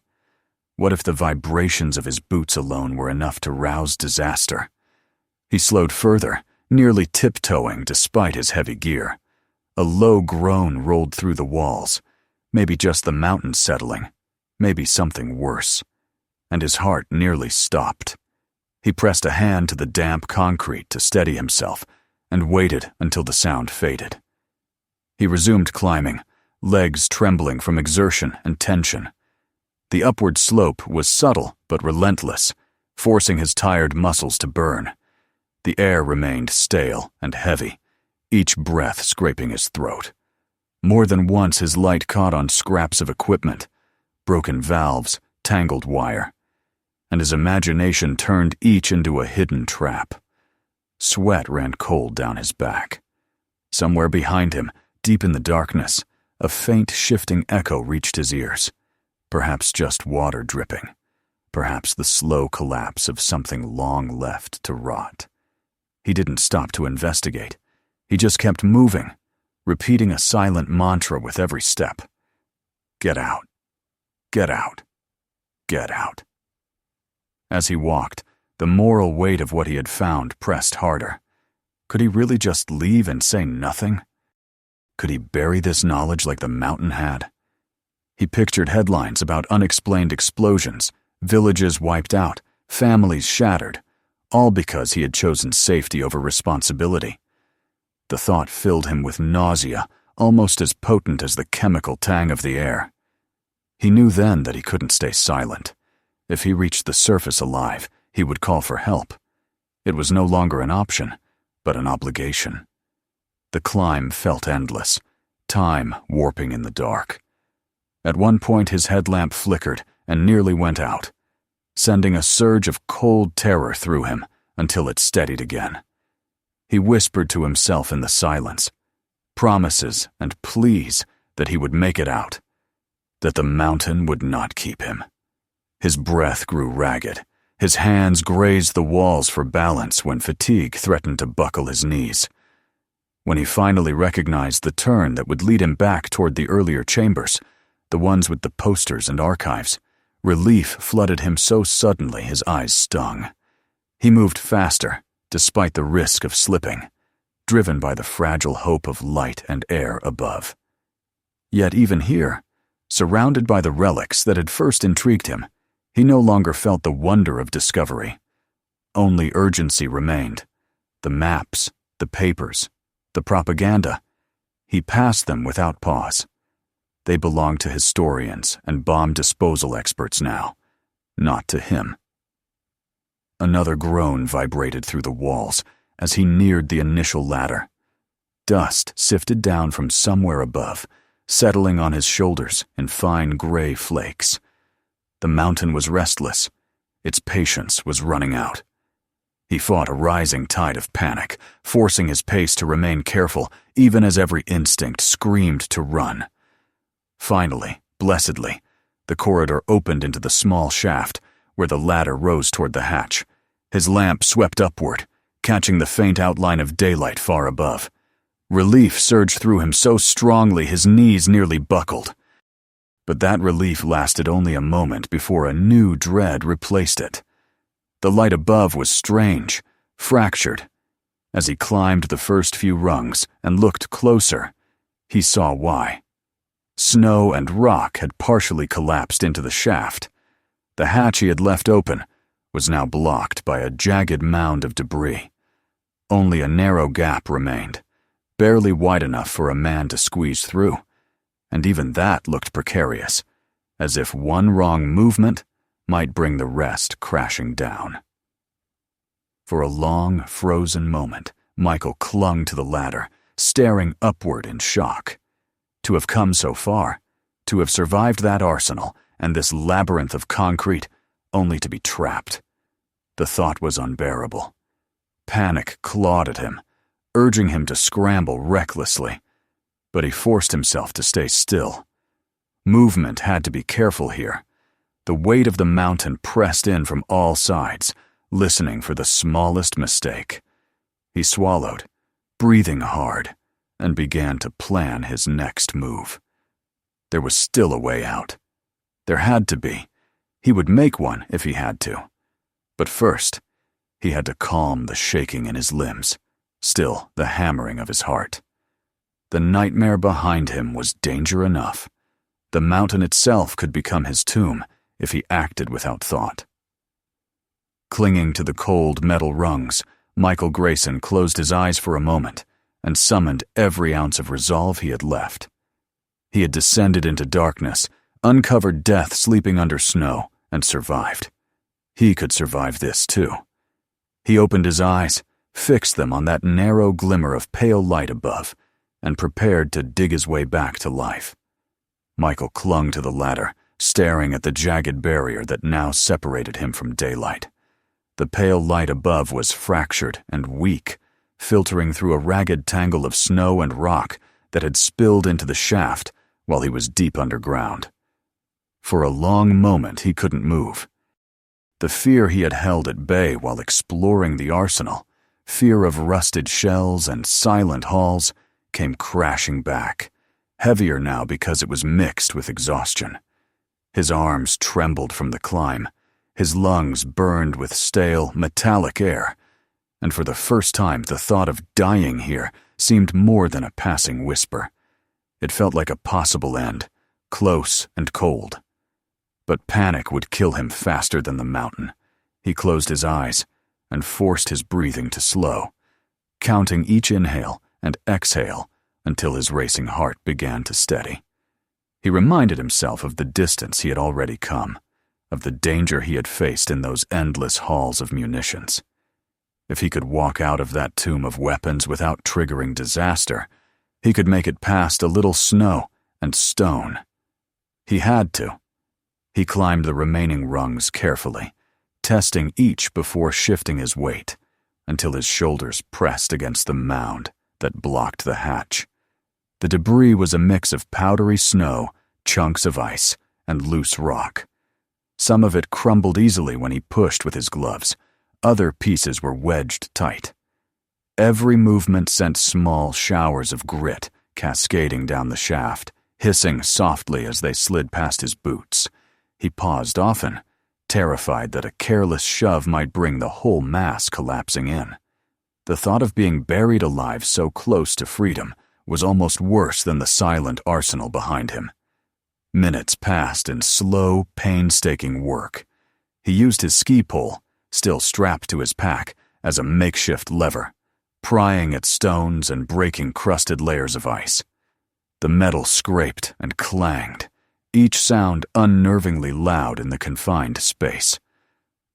What if the vibrations of his boots alone were enough to rouse disaster? He slowed further, nearly tiptoeing despite his heavy gear. A low groan rolled through the walls, maybe just the mountain settling, maybe something worse, and his heart nearly stopped. He pressed a hand to the damp concrete to steady himself and waited until the sound faded. He resumed climbing, legs trembling from exertion and tension. The upward slope was subtle but relentless, forcing his tired muscles to burn. The air remained stale and heavy, each breath scraping his throat. More than once his light caught on scraps of equipment, broken valves, tangled wire, and his imagination turned each into a hidden trap. Sweat ran cold down his back. Somewhere behind him, deep in the darkness, a faint shifting echo reached his ears. Perhaps just water dripping. Perhaps the slow collapse of something long left to rot. He didn't stop to investigate. He just kept moving, repeating a silent mantra with every step. Get out. Get out. Get out. As he walked, the moral weight of what he had found pressed harder. Could he really just leave and say nothing? Could he bury this knowledge like the mountain had? He pictured headlines about unexplained explosions, villages wiped out, families shattered, all because he had chosen safety over responsibility. The thought filled him with nausea, almost as potent as the chemical tang of the air. He knew then that he couldn't stay silent. If he reached the surface alive, he would call for help. It was no longer an option, but an obligation. The climb felt endless, time warping in the dark. At one point his headlamp flickered and nearly went out, sending a surge of cold terror through him until it steadied again. He whispered to himself in the silence, promises and pleas that he would make it out, that the mountain would not keep him. His breath grew ragged. His hands grazed the walls for balance when fatigue threatened to buckle his knees. When he finally recognized the turn that would lead him back toward the earlier chambers, the ones with the posters and archives, relief flooded him so suddenly his eyes stung. He moved faster, despite the risk of slipping, driven by the fragile hope of light and air above. Yet even here, surrounded by the relics that had first intrigued him, he no longer felt the wonder of discovery. Only urgency remained. The maps, the papers, the propaganda. He passed them without pause. They belonged to historians and bomb disposal experts now, not to him. Another groan vibrated through the walls as he neared the initial ladder. Dust sifted down from somewhere above, settling on his shoulders in fine gray flakes. The mountain was restless. Its patience was running out. He fought a rising tide of panic, forcing his pace to remain careful even as every instinct screamed to run. Finally, blessedly, the corridor opened into the small shaft where the ladder rose toward the hatch. His lamp swept upward, catching the faint outline of daylight far above. Relief surged through him so strongly his knees nearly buckled. But that relief lasted only a moment before a new dread replaced it. The light above was strange, fractured. As he climbed the first few rungs and looked closer, he saw why. Snow and rock had partially collapsed into the shaft. The hatch he had left open was now blocked by a jagged mound of debris. Only a narrow gap remained, barely wide enough for a man to squeeze through. And even that looked precarious, as if one wrong movement might bring the rest crashing down. For a long, frozen moment, Michael clung to the ladder, staring upward in shock. To have come so far, to have survived that arsenal and this labyrinth of concrete, only to be trapped. The thought was unbearable. Panic clawed at him, urging him to scramble recklessly. But he forced himself to stay still. Movement had to be careful here. The weight of the mountain pressed in from all sides, listening for the smallest mistake. He swallowed, breathing hard, and began to plan his next move. There was still a way out. There had to be. He would make one if he had to. But first, he had to calm the shaking in his limbs, still the hammering of his heart. The nightmare behind him was danger enough. The mountain itself could become his tomb if he acted without thought. Clinging to the cold metal rungs, Michael Grayson closed his eyes for a moment and summoned every ounce of resolve he had left. He had descended into darkness, uncovered death sleeping under snow, and survived. He could survive this too. He opened his eyes, fixed them on that narrow glimmer of pale light above, and prepared to dig his way back to life. Michael clung to the ladder, staring at the jagged barrier that now separated him from daylight. The pale light above was fractured and weak, filtering through a ragged tangle of snow and rock that had spilled into the shaft while he was deep underground. For a long moment he couldn't move. The fear he had held at bay while exploring the arsenal, fear of rusted shells and silent halls, came crashing back, heavier now because it was mixed with exhaustion. His arms trembled from the climb, his lungs burned with stale, metallic air, and for the first time the thought of dying here seemed more than a passing whisper. It felt like a possible end, close and cold. But panic would kill him faster than the mountain. He closed his eyes and forced his breathing to slow, counting each inhale and exhale until his racing heart began to steady. He reminded himself of the distance he had already come, of the danger he had faced in those endless halls of munitions. If he could walk out of that tomb of weapons without triggering disaster, he could make it past a little snow and stone. He had to. He climbed the remaining rungs carefully, testing each before shifting his weight, until his shoulders pressed against the mound that blocked the hatch. The debris was a mix of powdery snow, chunks of ice, and loose rock. Some of it crumbled easily when he pushed with his gloves. Other pieces were wedged tight. Every movement sent small showers of grit cascading down the shaft, hissing softly as they slid past his boots. He paused often, terrified that a careless shove might bring the whole mass collapsing in. The thought of being buried alive so close to freedom was almost worse than the silent arsenal behind him. Minutes passed in slow, painstaking work. He used his ski pole, still strapped to his pack, as a makeshift lever, prying at stones and breaking crusted layers of ice. The metal scraped and clanged, each sound unnervingly loud in the confined space.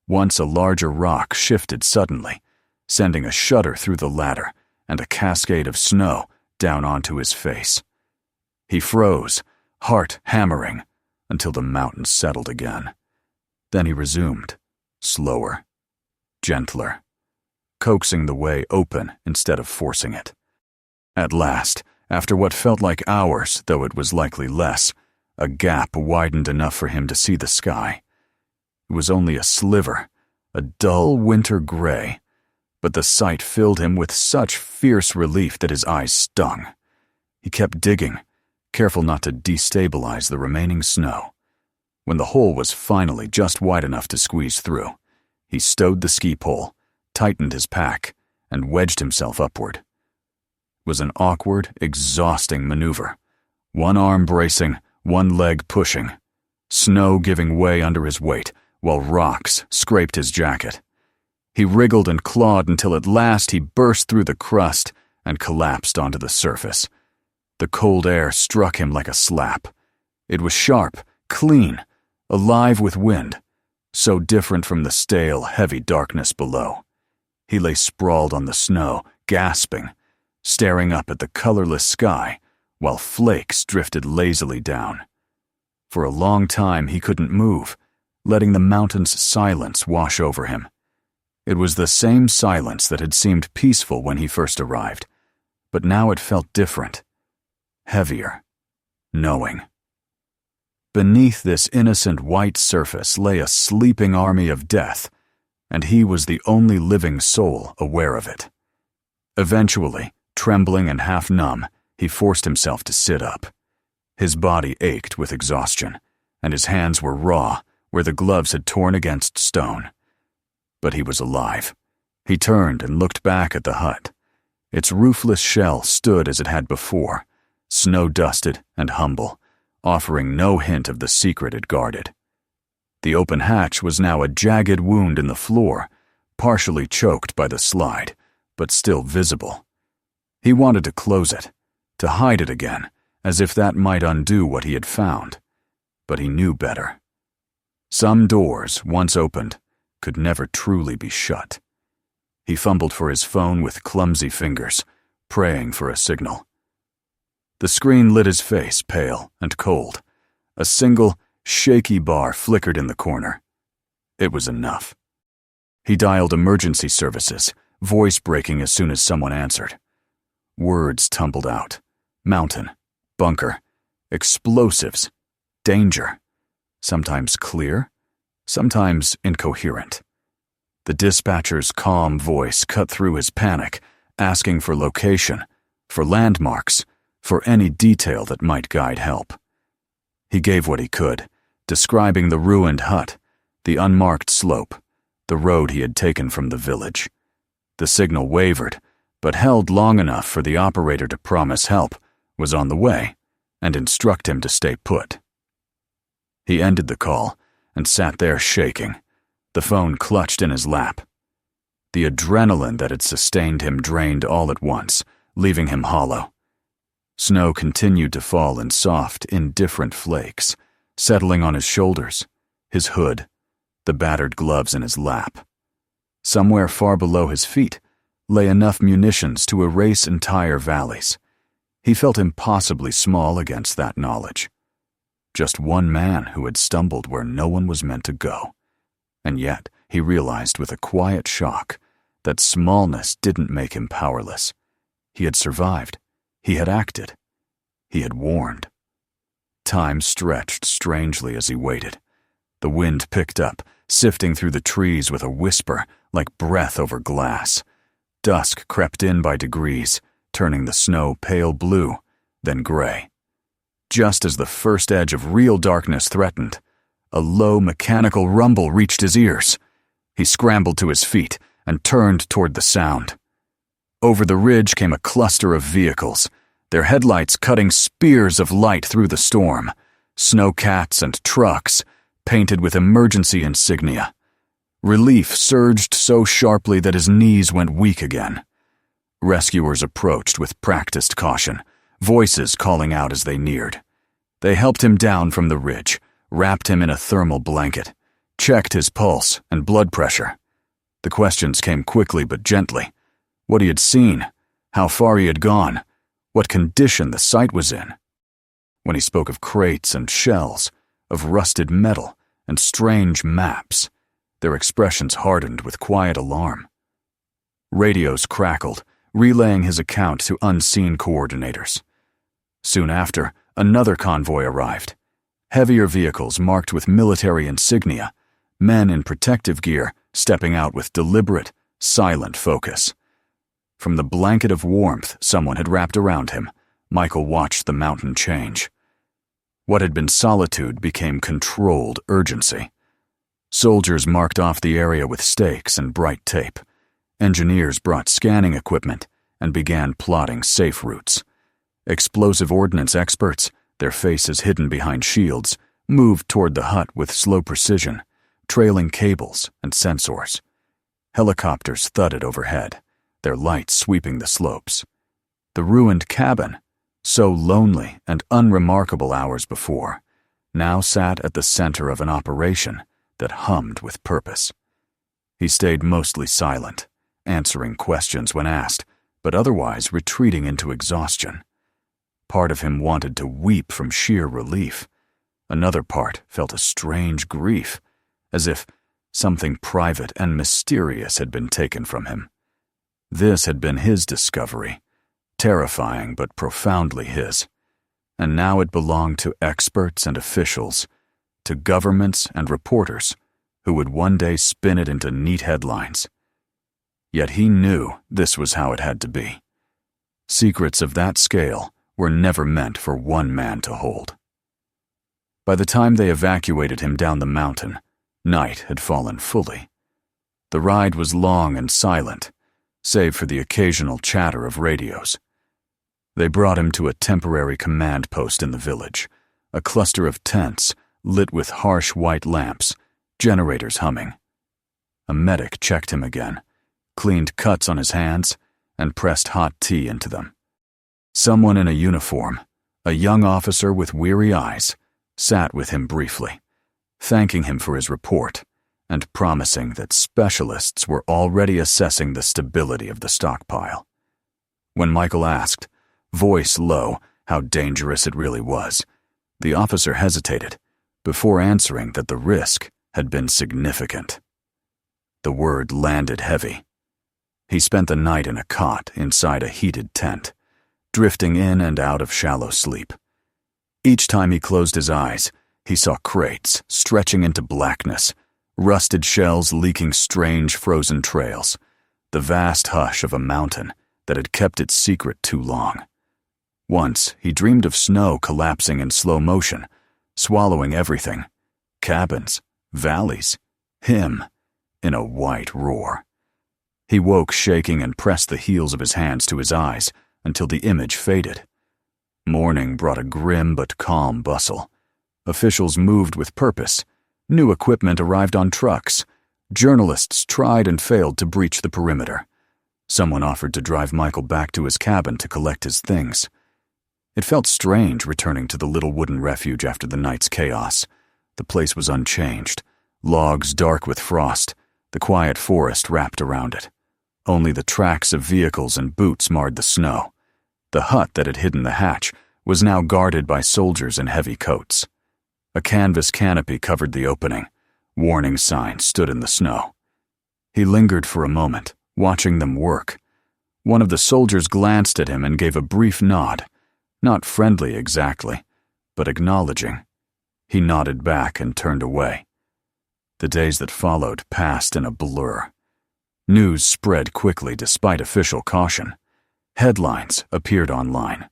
Once a larger rock shifted suddenly, sending a shudder through the ladder and a cascade of snow down onto his face. He froze, heart hammering, until the mountain settled again. Then he resumed, slower, gentler, coaxing the way open instead of forcing it. At last, after what felt like hours, though it was likely less, a gap widened enough for him to see the sky. It was only a sliver, a dull winter gray, but the sight filled him with such fierce relief that his eyes stung. He kept digging, careful not to destabilize the remaining snow. When the hole was finally just wide enough to squeeze through, he stowed the ski pole, tightened his pack, and wedged himself upward. It was an awkward, exhausting maneuver, one arm bracing, one leg pushing, snow giving way under his weight, while rocks scraped his jacket. He wriggled and clawed until at last he burst through the crust and collapsed onto the surface. The cold air struck him like a slap. It was sharp, clean, alive with wind, so different from the stale, heavy darkness below. He lay sprawled on the snow, gasping, staring up at the colorless sky, while flakes drifted lazily down. For a long time he couldn't move, letting the mountain's silence wash over him. It was the same silence that had seemed peaceful when he first arrived, but now it felt different, heavier, knowing. Beneath this innocent white surface lay a sleeping army of death, and he was the only living soul aware of it. Eventually, trembling and half numb, he forced himself to sit up. His body ached with exhaustion, and his hands were raw where the gloves had torn against stone. But he was alive. He turned and looked back at the hut. Its roofless shell stood as it had before, snow-dusted and humble, offering no hint of the secret it guarded. The open hatch was now a jagged wound in the floor, partially choked by the slide, but still visible. He wanted to close it, to hide it again, as if that might undo what he had found. But he knew better. Some doors, once opened, could never truly be shut. He fumbled for his phone with clumsy fingers, praying for a signal. The screen lit his face, pale and cold. A single, shaky bar flickered in the corner. It was enough. He dialed emergency services, voice breaking as soon as someone answered. Words tumbled out. Mountain, bunker, explosives, danger. Sometimes clear, sometimes incoherent. The dispatcher's calm voice cut through his panic, asking for location, for landmarks, for any detail that might guide help. He gave what he could, describing the ruined hut, the unmarked slope, the road he had taken from the village. The signal wavered, but held long enough for the operator to promise help was on the way and instruct him to stay put. He ended the call and sat there shaking, the phone clutched in his lap. The adrenaline that had sustained him drained all at once, leaving him hollow. Snow continued to fall in soft, indifferent flakes, settling on his shoulders, his hood, the battered gloves in his lap. Somewhere far below his feet lay enough munitions to erase entire valleys. He felt impossibly small against that knowledge. Just one man who had stumbled where no one was meant to go. And yet, he realized with a quiet shock that smallness didn't make him powerless. He had survived. He had acted. He had warned. Time stretched strangely as he waited. The wind picked up, sifting through the trees with a whisper like breath over glass. Dusk crept in by degrees, turning the snow pale blue, then gray. Just as the first edge of real darkness threatened, a low mechanical rumble reached his ears. He scrambled to his feet and turned toward the sound. Over the ridge came a cluster of vehicles, their headlights cutting spears of light through the storm, snowcats and trucks, painted with emergency insignia. Relief surged so sharply that his knees went weak again. Rescuers approached with practiced caution, voices calling out as they neared. They helped him down from the ridge, wrapped him in a thermal blanket, checked his pulse and blood pressure. The questions came quickly but gently. What he had seen, how far he had gone, what condition the site was in. When he spoke of crates and shells, of rusted metal and strange maps, their expressions hardened with quiet alarm. Radios crackled, relaying his account to unseen coordinators. Soon after, another convoy arrived. Heavier vehicles marked with military insignia, men in protective gear stepping out with deliberate, silent focus. From the blanket of warmth someone had wrapped around him, Michael watched the mountain change. What had been solitude became controlled urgency. Soldiers marked off the area with stakes and bright tape. Engineers brought scanning equipment and began plotting safe routes. Explosive ordnance experts, their faces hidden behind shields, moved toward the hut with slow precision, trailing cables and sensors. Helicopters thudded overhead, their lights sweeping the slopes. The ruined cabin, so lonely and unremarkable hours before, now sat at the center of an operation that hummed with purpose. He stayed mostly silent, answering questions when asked, but otherwise retreating into exhaustion. Part of him wanted to weep from sheer relief. Another part felt a strange grief, as if something private and mysterious had been taken from him. This had been his discovery, terrifying but profoundly his, and now it belonged to experts and officials, to governments and reporters who would one day spin it into neat headlines. Yet he knew this was how it had to be. Secrets of that scale were never meant for one man to hold. By the time they evacuated him down the mountain, night had fallen fully. The ride was long and silent, save for the occasional chatter of radios. They brought him to a temporary command post in the village, a cluster of tents lit with harsh white lamps, generators humming. A medic checked him again, cleaned cuts on his hands, and pressed hot tea into them. Someone in a uniform, a young officer with weary eyes, sat with him briefly, thanking him for his report and promising that specialists were already assessing the stability of the stockpile. When Michael asked, voice low, how dangerous it really was, the officer hesitated before answering that the risk had been significant. The word landed heavy. He spent the night in a cot inside a heated tent, drifting in and out of shallow sleep. Each time he closed his eyes, he saw crates stretching into blackness, rusted shells leaking strange frozen trails, the vast hush of a mountain that had kept its secret too long. Once he dreamed of snow collapsing in slow motion, swallowing everything, cabins, valleys, him, in a white roar. He woke shaking and pressed the heels of his hands to his eyes until the image faded. Morning brought a grim but calm bustle. Officials moved with purpose. New equipment arrived on trucks. Journalists tried and failed to breach the perimeter. Someone offered to drive Michael back to his cabin to collect his things. It felt strange returning to the little wooden refuge after the night's chaos. The place was unchanged. Logs dark with frost, the quiet forest wrapped around it. Only the tracks of vehicles and boots marred the snow. The hut that had hidden the hatch was now guarded by soldiers in heavy coats. A canvas canopy covered the opening. Warning signs stood in the snow. He lingered for a moment, watching them work. One of the soldiers glanced at him and gave a brief nod, not friendly exactly, but acknowledging. He nodded back and turned away. The days that followed passed in a blur. News spread quickly despite official caution. Headlines appeared online.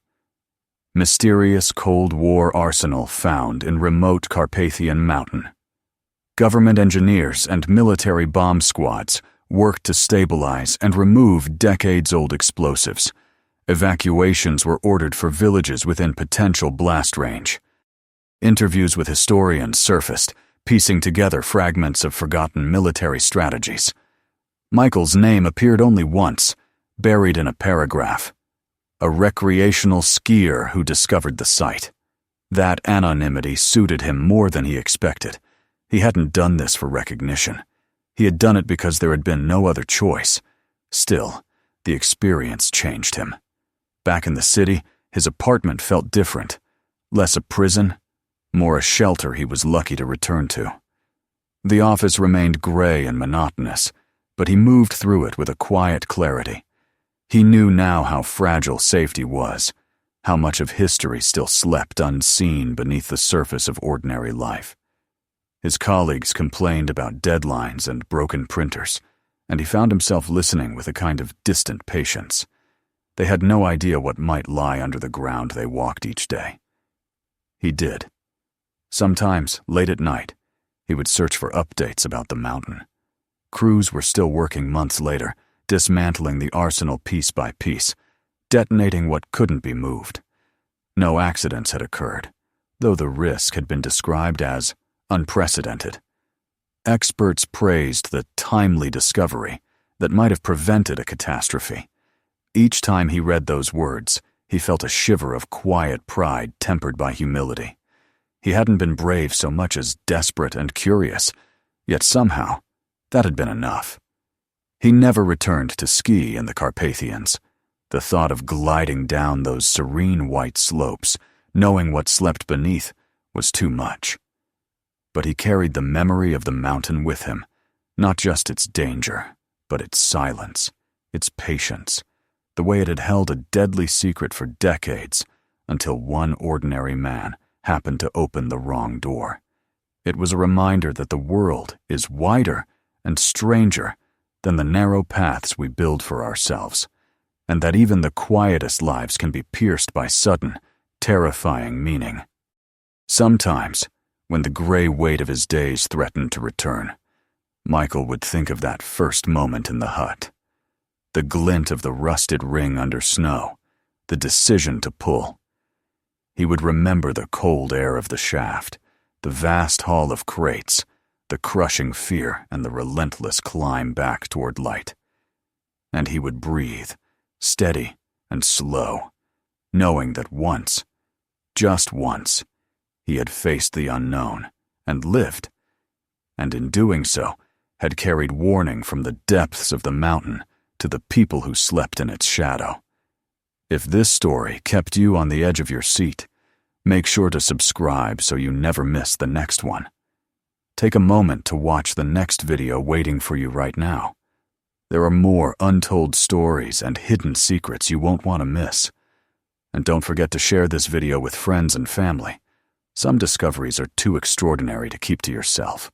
Mysterious Cold War arsenal found in remote Carpathian mountain. Government engineers and military bomb squads worked to stabilize and remove decades-old explosives. Evacuations were ordered for villages within potential blast range. Interviews with historians surfaced, piecing together fragments of forgotten military strategies. Michael's name appeared only once, buried in a paragraph. A recreational skier who discovered the site. That anonymity suited him more than he expected. He hadn't done this for recognition. He had done it because there had been no other choice. Still, the experience changed him. Back in the city, his apartment felt different. Less a prison, more a shelter he was lucky to return to. The office remained gray and monotonous, but he moved through it with a quiet clarity. He knew now how fragile safety was, how much of history still slept unseen beneath the surface of ordinary life. His colleagues complained about deadlines and broken printers, and he found himself listening with a kind of distant patience. They had no idea what might lie under the ground they walked each day. He did. Sometimes, late at night, he would search for updates about the mountain. Crews were still working months later, dismantling the arsenal piece by piece, detonating what couldn't be moved. No accidents had occurred, though the risk had been described as unprecedented. Experts praised the timely discovery that might have prevented a catastrophe. Each time he read those words, he felt a shiver of quiet pride tempered by humility. He hadn't been brave so much as desperate and curious, yet somehow that had been enough. He never returned to ski in the Carpathians. The thought of gliding down those serene white slopes, knowing what slept beneath, was too much. But he carried the memory of the mountain with him, not just its danger, but its silence, its patience, the way it had held a deadly secret for decades, until one ordinary man happened to open the wrong door. It was a reminder that the world is wider and stranger than the narrow paths we build for ourselves, and that even the quietest lives can be pierced by sudden, terrifying meaning. Sometimes, when the gray weight of his days threatened to return, Michael would think of that first moment in the hut. The glint of the rusted ring under snow, the decision to pull. He would remember the cold air of the shaft, the vast hall of crates, the crushing fear and the relentless climb back toward light. And he would breathe, steady and slow, knowing that once, just once, he had faced the unknown and lived, and in doing so had carried warning from the depths of the mountain to the people who slept in its shadow. If this story kept you on the edge of your seat, make sure to subscribe so you never miss the next one. Take a moment to watch the next video waiting for you right now. There are more untold stories and hidden secrets you won't want to miss. And don't forget to share this video with friends and family. Some discoveries are too extraordinary to keep to yourself.